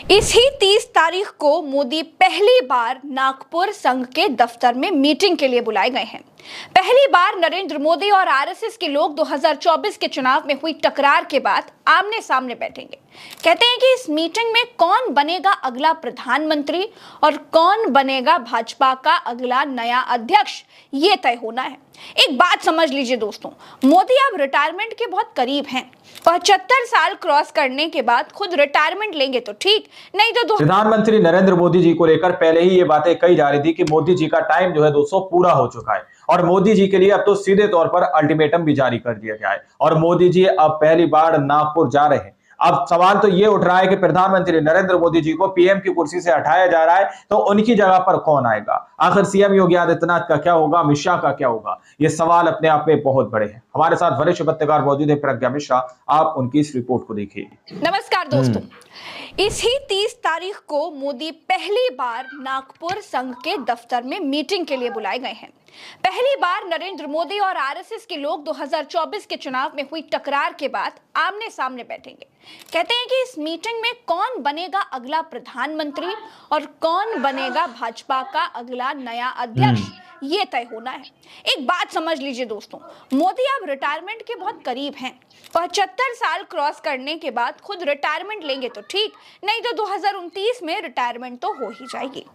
इसी 30 तारीख को मोदी पहली बार नागपुर संघ के दफ्तर में मीटिंग के लिए बुलाए गए हैं। पहली बार नरेंद्र मोदी और आरएसएस के लोग 2024 के चुनाव में हुई टकरार के बाद आमने सामने बैठेंगे। कहते हैं कि इस मीटिंग में कौन बनेगा अगला प्रधानमंत्री और कौन बनेगा भाजपा का अगला नया अध्यक्ष, ये तय होना है। एक बात समझ लीजिए दोस्तों, मोदी अब रिटायरमेंट के बहुत करीब हैं। 75 साल क्रॉस करने के बाद खुद रिटायरमेंट लेंगे तो ठीक, नहीं तो प्रधानमंत्री नरेंद्र मोदी जी को लेकर पहले ही ये बातें कही जा रही थी कि मोदी जी का टाइम जो है दोस्तों पूरा हो चुका है और मोदी जी के लिए अब तो सीधे तौर पर अल्टीमेटम भी जारी कर दिया गया है और मोदी जी अब पहली बार नागपुर जा रहे हैं। अब सवाल तो ये उठ रहा है कि प्रधानमंत्री नरेंद्र मोदी जी को पीएम की कुर्सी से हटाया जा रहा है तो उनकी जगह पर कौन आएगा? आखिर सीएम योगी आदित्यनाथ का क्या होगा, अमित शाह का क्या होगा? ये सवाल अपने आप में बहुत बड़े हैं। हमारे साथ वरिष्ठ पत्रकार मौजूद है प्रज्ञा मिश्रा, आप उनकी इस रिपोर्ट को देखिए। नमस्कार दोस्तों, इसी 30 तारीख को मोदी पहली बार नागपुर संघ के दफ्तर में मीटिंग के लिए बुलाए गए हैं। पहली बार नरेंद्र मोदी और आरएसएस के लोग 2024 के चुनाव में हुई टकरार के बाद आमने सामने बैठेंगे। कहते हैं कि इस मीटिंग में कौन बनेगा अगला प्रधानमंत्री और कौन बनेगा भाजपा का अगला नया अध्यक्ष, ये तय होना है। एक बात समझ लीजिए दोस्तों, मोदी अब रिटायरमेंट के बहुत करीब हैं। 75 साल क्रॉस करने के बाद खुद रिटायरमेंट लेंगे तो ठीक, नहीं तो 2029 में रिटायरमेंट तो हो ही जाएगी।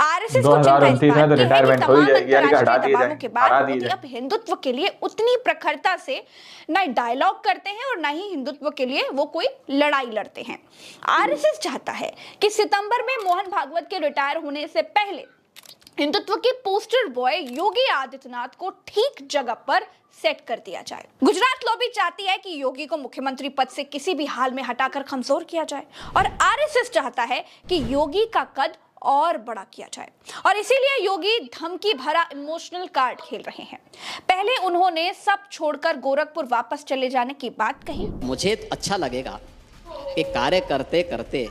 आरएसएस को चिंता में रिटायरमेंट हो ही जाएगी, यानी हटा दिए जाएंगे। अब हिंदुत्व के लिए उतनी प्रखरता से न डायलॉग करते हैं और न ही हिंदुत्व के लिए वो कोई लड़ाई लड़ते हैं। आरएसएस चाहता है कि सितंबर में मोहन भागवत के रिटायर होने से पहले हिंदुत्व के पोस्टर बॉय योगी आदित्यनाथ को ठीक जगह पर सेट कर दिया जाए। गुजरात लॉबी चाहती है कि योगी को मुख्यमंत्री पद से किसी भी हाल में हटाकर कमजोर किया जाए और आरएसएस चाहता है कि योगी का कद और बड़ा किया जाए और इसीलिए योगी धमकी भरा इमोशनल कार्ड खेल रहे हैं। पहले उन्होंने सब छोड़कर गोरखपुर वापस चले जाने की बात कही। मुझे अच्छा लगेगा कि कार्य करते करते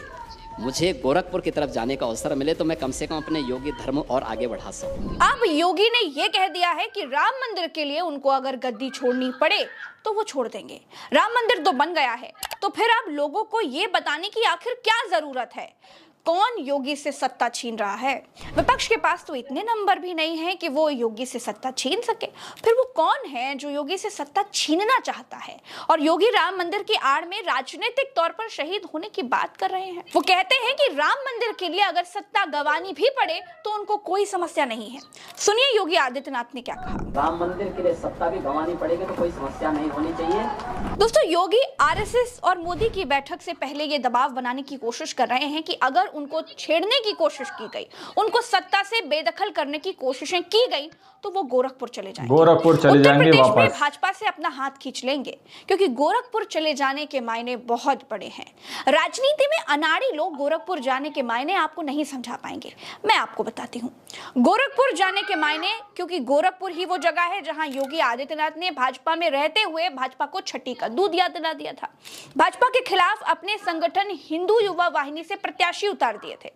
मुझे गोरखपुर की तरफ जाने का अवसर मिले तो मैं कम से कम अपने योगी धर्म और आगे बढ़ा सकूं। अब योगी ने यह कह दिया है कि राम मंदिर के लिए उनको अगर गद्दी छोड़नी पड़े तो वो छोड़ देंगे। राम मंदिर तो बन गया है, तो फिर अब लोगों को ये बताने की आखिर क्या जरूरत है कौन योगी से सत्ता छीन रहा है। विपक्ष के पास तो इतने नंबर भी नहीं है कि वो योगी से सत्ता छीन सके। फिर वो कौन है जो योगी से सत्ता छीनना चाहता है और योगी राम मंदिर की आड़ में राजनीतिक तौर पर शहीद होने की बात कर रहे हैं। वो कहते हैं कि राम मंदिर के लिए अगर सत्ता गंवानी भी पड़े तो उनको कोई समस्या नहीं है। सुनिए योगी आदित्यनाथ ने क्या कहा। राम मंदिर के लिए सत्ता भी गंवानी पड़ेगी तो कोई समस्या नहीं होनी चाहिए। दोस्तों, योगी आरएसएस और मोदी की बैठक से पहले ये दबाव बनाने की कोशिश कर रहे हैं कि अगर उनको छेड़ने की कोशिश की गई, उनको सत्ता से बेदखल करने की कोशिशें की गई तो वो गोरखपुर चले जाएंगे। उत्तर प्रदेश में भाजपा से अपना हाथ खींच लेंगे क्योंकि गोरखपुर चले जाने के मायने बहुत बड़े हैं। राजनीति में अनाड़ी लोग गोरखपुर जाने के मायने आपको नहीं समझा पाएंगे। मैं आपको बताती हूँ गोरखपुर जाने के मायने, क्योंकि गोरखपुर ही वो जगह है जहां योगी आदित्यनाथ ने भाजपा में रहते हुए भाजपा को छठी का दूध याद दिला दिया था। भाजपा के खिलाफ अपने संगठन हिंदू युवा वाहिनी से प्रत्याशी उतार दिए थे।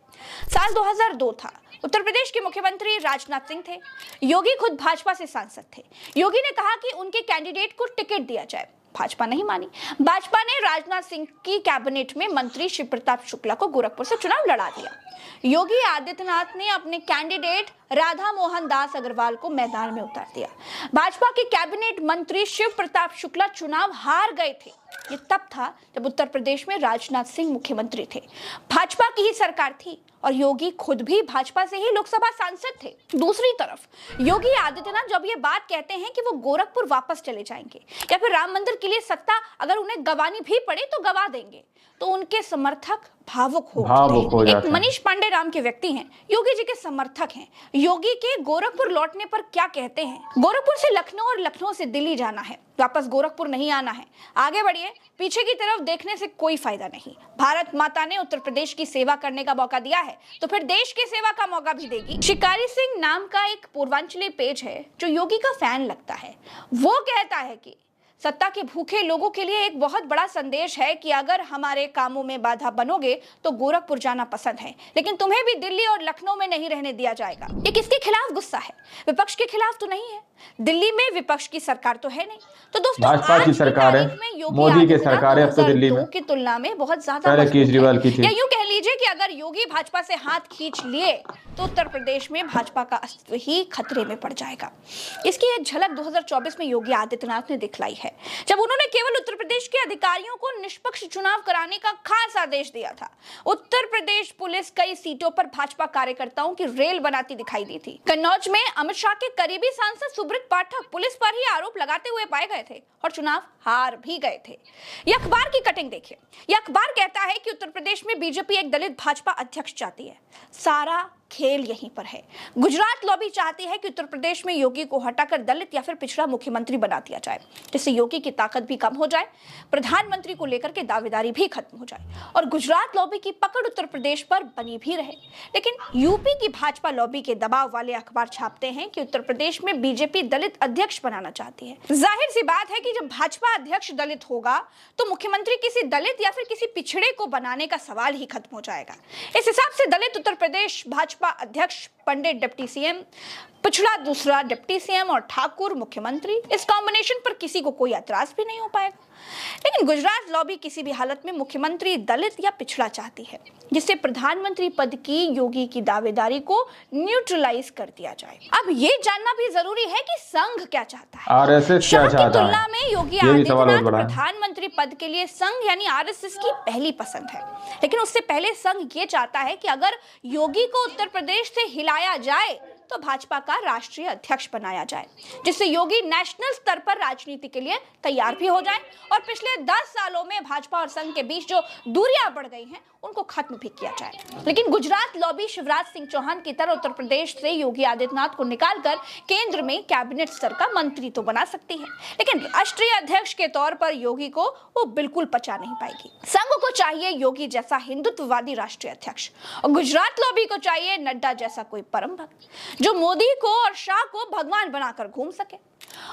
साल 2002 था। उत्तर प्रदेश के मुख्यमंत्री राजनाथ सिंह थे। योगी खुद भाजपा से सांसद थे। योगी ने कहा कि उनके कैंडिडेट को टिकट दिया जाए। भाजपा नहीं मानी। भाजपा ने राजनाथ सिंह की कैबिनेट में मंत्री शिव प्रताप शुक्ला को गोरखपुर से चुनाव लड़ा दिया। योगी आदित्यनाथ ने अपने कैंडिडेट राधा मोहन दास अग्रवाल को मैदान में उतार दिया। भाजपा के कैबिनेट मंत्री शिव प्रताप शुक्ला चुनाव हार गए थे। ये तब था जब उत्तर प्रदेश में राजनाथ सिंह मुख्यमंत्री थे। भाजपा की ही सरकार थी और योगी खुद भी भाजपा से ही लोकसभा सांसद थे। दूसरी तरफ योगी आदित्यनाथ जब ये बात कहते हैं कि वो गोरखपुर वापस चले जाएंगे या फिर राम मंदिर के लिए सत्ता अगर उन्हें गंवानी भी पड़े तो गंवा देंगे, तो उनके समर्थक भावुक हो जाते हैं। एक मनीष पांडे नाम के व्यक्ति हैं, योगी जी के समर्थक हैं। योगी के गोरखपुर लौटने पर क्या कहते हैं? गोरखपुर से लखनऊ और लखनऊ से दिल्ली जाना है, वापस गोरखपुर नहीं आना है। आगे बढ़िए, पीछे की तरफ देखने से कोई फायदा नहीं। भारत माता ने उत्तर प्रदेश की सेवा करने का मौका दिया है तो फिर देश की सेवा का मौका भी देगी। शिकारी सिंह नाम का एक पूर्वांचली पेज है जो योगी का फैन लगता है। वो कहता है कि सत्ता के भूखे लोगों के लिए एक बहुत बड़ा संदेश है कि अगर हमारे कामों में बाधा बनोगे तो गोरखपुर जाना पसंद है, लेकिन तुम्हें भी दिल्ली और लखनऊ में नहीं रहने दिया जाएगा। ये किसके खिलाफ गुस्सा है? विपक्ष के खिलाफ तो नहीं है। दिल्ली में विपक्ष की सरकार तो है नहीं। तो दोस्तों, भाजपा की सरकार है, मोदी की सरकार है अब तो दिल्ली में की तुलना में बहुत ज्यादा केजरीवाल की थी। या यूं कह लीजिए कि अगर योगी भाजपा से हाथ खींच लिए तो उत्तर प्रदेश में भाजपा का अस्तित्व ही खतरे में पड़ जाएगा। इसकी एक झलक 2024 में योगी आदित्यनाथ ने दिखलाई है, जब उन्होंने केवल उत्तर प्रदेश के अधिकारियों को निष्पक्ष चुनाव कराने का खास आदेश दिया था। उत्तर प्रदेश पुलिस कई सीटों पर भाजपा कार्यकर्ताओं की रेल बनाती दिखाई दी थी। कन्नौज में अमित शाह के करीबी सांसद सुब्रत पाठक पुलिस पर ही आरोप लगाते हुए पाए गए थे और चुनाव हार भी गए थे। यह अखबार की कटिंग देखिए। यह अखबार कहता है कि उत्तर प्रदेश में बीजेपी एक दलित भाजपा अध्यक्ष चाहती है। सारा खेल यहीं पर है। गुजरात लॉबी चाहती है कि उत्तर प्रदेश में योगी को हटाकर दलित या फिर पिछड़ा मुख्यमंत्री बना दिया जाए, जिससे योगी की ताकत भी कम हो जाए, प्रधानमंत्री को लेकर के दावेदारी भी खत्म हो जाए और गुजरात लॉबी की पकड़ उत्तर प्रदेश पर बनी भी रहे। लेकिन यूपी की भाजपा लॉबी के दबाव वाले अखबार छापते हैं कि उत्तर प्रदेश में बीजेपी दलित अध्यक्ष बनाना चाहती है। जाहिर सी बात है कि जब भाजपा अध्यक्ष दलित होगा तो मुख्यमंत्री किसी दलित या फिर किसी पिछड़े को बनाने का सवाल ही खत्म हो जाएगा। इस हिसाब से दलित उत्तर प्रदेश भाजपा अध्यक्ष, पंडित डिप्टी सीएम, पिछड़ा दूसरा डिप्टी सीएम और ठाकुर मुख्यमंत्री, इस कॉम्बिनेशन पर किसी को कोई एतराज भी नहीं हो पाएगा। लेकिन गुजरात लॉबी किसी भी हालत में मुख्यमंत्री दलित या पिछड़ा चाहती है, जिससे प्रधानमंत्री पद की योगी की दावेदारी को न्यूट्रलाइज कर दिया जाए। अब ये जानना भी जरूरी है कि संघ क्या चाहता है। आरएसएस क्या चाहता है? तुलना में योगी आदित्यनाथ प्रधानमंत्री पद के लिए संघ यानी आरएसएस की पहली पसंद है। लेकिन उससे पहले संघ ये चाहता है कि अगर योगी को उत्तर प्रदेश से हिलाया जाए तो भाजपा का राष्ट्रीय अध्यक्ष बनाया जाए, जिससे योगी नेशनल स्तर पर राजनीति के लिए तैयार भी हो जाए और पिछले 10 सालों में भाजपा और संघ के बीच जो दूरियां बढ़ गई हैं उनको खत्म भी किया जाए। लेकिन गुजरात लॉबी शिवराज सिंह चौहान की तरह उत्तर प्रदेश से योगी आदित्यनाथ को निकालकर केंद्र में कैबिनेट स्तर का मंत्री तो बना सकती है, लेकिन राष्ट्रीय अध्यक्ष के तौर पर योगी को वो बिल्कुल पचा नहीं पाएगी। संघ को चाहिए योगी जैसा हिंदुत्ववादी राष्ट्रीय अध्यक्ष और गुजरात लॉबी को चाहिए नड्डा जैसा कोई परम भक्त जो मोदी को और शाह को भगवान बनाकर घूम सके।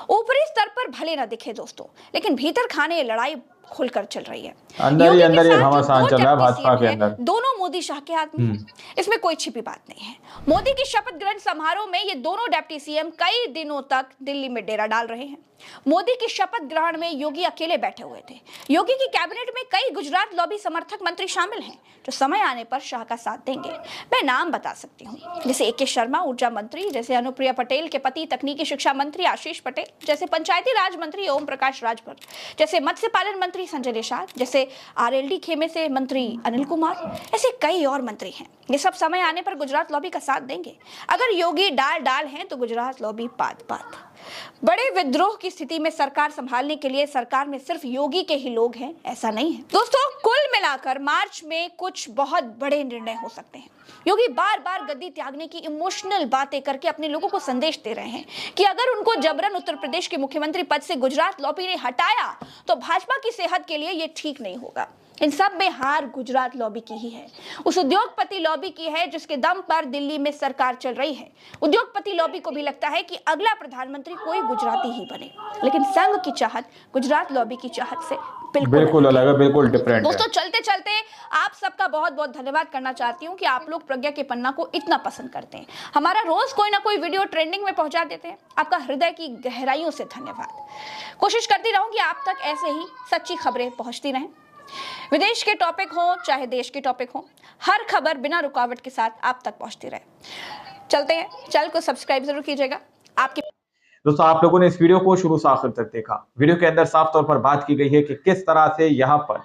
ऊपरी स्तर पर भले न दिखे दोस्तों, लेकिन भीतर खाने ये लड़ाई खुलकर चल रही है। अंदर ही अंदर ये घमासान चल रहा है भाजपा के अंदर। दोनों मोदी शाह के हाथ में, इसमें कोई छिपी बात नहीं है। मोदी की शपथ ग्रहण समारोह में ये दोनों डिप्टी सीएम कई दिनों तक दिल्ली में डेरा डाल रहे हैं। मोदी की शपथ ग्रहण में योगी अकेले बैठे हुए थे। योगी की कैबिनेट में कई गुजरात लॉबी समर्थक मंत्री शामिल हैं जो समय आने पर शाह का साथ देंगे। मैं नाम बता सकती हूँ, जैसे ए के शर्मा ऊर्जा मंत्री, जैसे अनुप्रिया पटेल के पति तकनीकी शिक्षा मंत्री आशीष पटेल, जैसे पंचायती राज मंत्री ओम प्रकाश राजभर, जैसे मत्स्य पालन मंत्री संजय निषाद, जैसे आरएलडी खेमे से मंत्री अनिल कुमार, ऐसे कई और मंत्री हैं। ये सब समय आने पर गुजरात लॉबी का साथ देंगे। अगर योगी डाल डाल हैं तो गुजरात लॉबी पात पात। बड़े विद्रोह की स्थिति में सरकार संभालने के लिए सरकार में सिर्फ योगी के ही लोग हैं, ऐसा नहीं है दोस्तों। कुल मिलाकर मार्च में कुछ बहुत बड़े निर्णय हो सकते हैं। योगी बार बार गद्दी त्यागने की इमोशनल बातें करके अपने लोगों को संदेश दे रहे हैं कि अगर उनको जबरन उत्तर प्रदेश के मुख्यमंत्री पद से गुजरात लॉबी ने हटाया तो भाजपा की सेहत के लिए ये ठीक नहीं होगा। इन सब में हार गुजरात लॉबी की ही है, उस उद्योगपति लॉबी की है जिसके दम पर दिल्ली में सरकार चल रही है। उद्योगपति लॉबी को भी लगता है कि अगला प्रधानमंत्री कोई गुजराती ही बने, लेकिन संघ की चाहत गुजरात लॉबी की चाहत से बिल्कुल अलग है, बिल्कुल डिफरेंट। दोस्तों चलते चलते आप सबका बहुत बहुत धन्यवाद करना चाहती हूँ कि आप लोग प्रज्ञा के पन्ना को इतना पसंद करते हैं। हमारा रोज कोई ना कोई वीडियो ट्रेंडिंग में पहुंचा देते हैं। आपका हृदय की गहराइयों से धन्यवाद। कोशिश करती रहूंगी आप तक ऐसे ही सच्ची खबरें पहुंचती रहें। विदेश के टॉपिक हो चाहे देश के टॉपिक हो, हर खबर बिना रुकावट के साथ आप तक पहुंचती रहे। चलते हैं, चैनल को सब्सक्राइब जरूर कीजिएगा। आपकी दोस्तों आप लोगों ने इस वीडियो को शुरू से आखिर तक देखा। वीडियो के अंदर साफ तौर पर बात की गई है कि किस तरह से यहाँ पर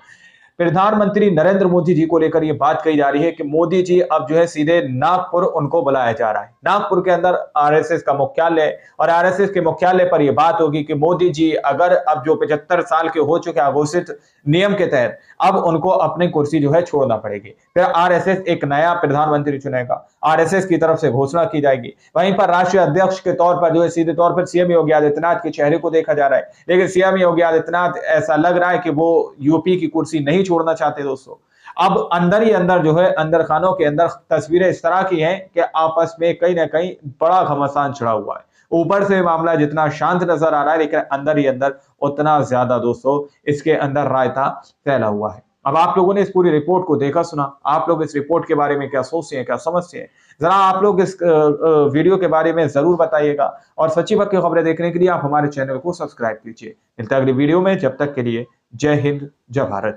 प्रधानमंत्री नरेंद्र मोदी जी को लेकर ये बात कही जा रही है कि मोदी जी अब जो है सीधे नागपुर उनको बुलाया जा रहा है। नागपुर के अंदर आरएसएस का मुख्यालय और आरएसएस के मुख्यालय पर यह बात होगी कि मोदी जी अगर अब जो 75 साल के हो चुके हैं घोषित नियम के तहत अब उनको अपनी कुर्सी जो है छोड़ना पड़ेगी। फिर आरएसएस एक नया प्रधानमंत्री चुनेगा, आरएसएस की तरफ से घोषणा की जाएगी। वहीं पर राष्ट्रीय अध्यक्ष के तौर पर जो है सीधे तौर पर सीएम योगी आदित्यनाथ के चेहरे को देखा जा रहा है। लेकिन सीएम योगी आदित्यनाथ ऐसा लग रहा है कि वो यूपी की कुर्सी नहीं छोड़ना चाहते। दोस्तों अब अंदर ही अंदर जो है अंदर खानों के अंदर तस्वीरें इस तरह की हैं कि आपस में कहीं ना कहीं बड़ा घमासान छिड़ा हुआ है। ऊपर से मामला जितना शांत नजर आ रहा है लेकिन अंदर ही अंदर उतना ज्यादा दोस्तों इसके अंदर रायता फैला हुआ है। अब आप लोगों ने इस पूरी रिपोर्ट को देखा सुना, आप लोग इस रिपोर्ट के बारे में क्या सोचते हैं, क्या समझते हैं, जरा आप लोग इस वीडियो के बारे में जरूर बताइएगा। और सच्ची वक्त की खबरें देखने के लिए आप हमारे चैनल को सब्सक्राइब कीजिए। मिलते हैं अगली वीडियो में, जब तक के लिए जय हिंद, जय भारत।